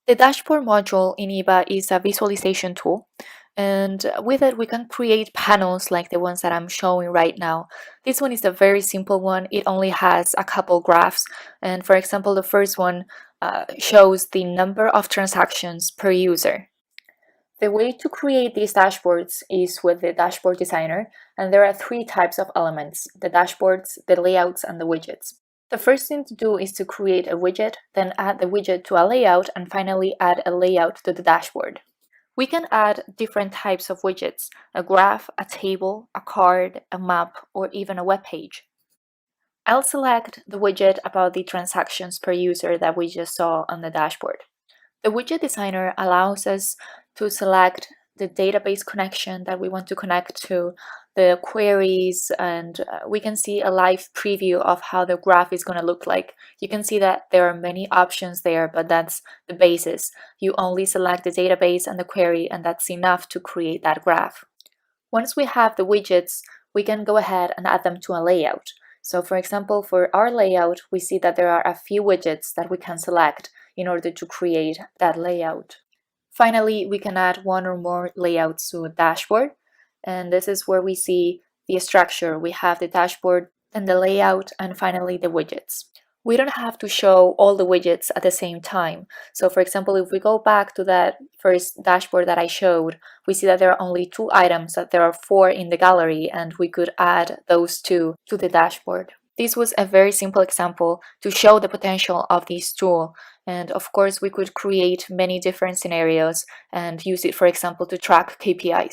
The dashboard module in eBA is a visualization tool, and with it we can create panels like the ones that I'm showing right now. This one is a very simple one. It only has a couple graphs, and for example the first one shows the number of transactions per user. The way to create these dashboards is with the dashboard designer, and there are three types of elements: the dashboards, the layouts, and the widgets. The first thing to do is to create a widget, then add the widget to a layout, and finally add a layout to the dashboard. We can add different types of widgets: a graph, a table, a card, a map, or even a web page. I'll select the widget about the transactions per user that we just saw on the dashboard. The widget designer allows us to select the database connection that we want to connect to, the queries, and we can see a live preview of how the graph is going to look like. You can see that there are many options there, but that's the basis. You only select the database and the query, and that's enough to create that graph. Once we have the widgets, we can go ahead and add them to a layout. So for example, for our layout, we see that there are a few widgets that we can select in order to create that layout. Finally, we can add one or more layouts to a dashboard, and this is where we see the structure. We have the dashboard, then the layout, and finally the widgets. We don't have to show all the widgets at the same time. So for example, if we go back to that first dashboard that I showed, we see that there are only 2 items, that there are 4 in the gallery, and we could add those 2 to the dashboard. This was a very simple example to show the potential of this tool. And of course, we could create many different scenarios and use it, for example, to track KPIs.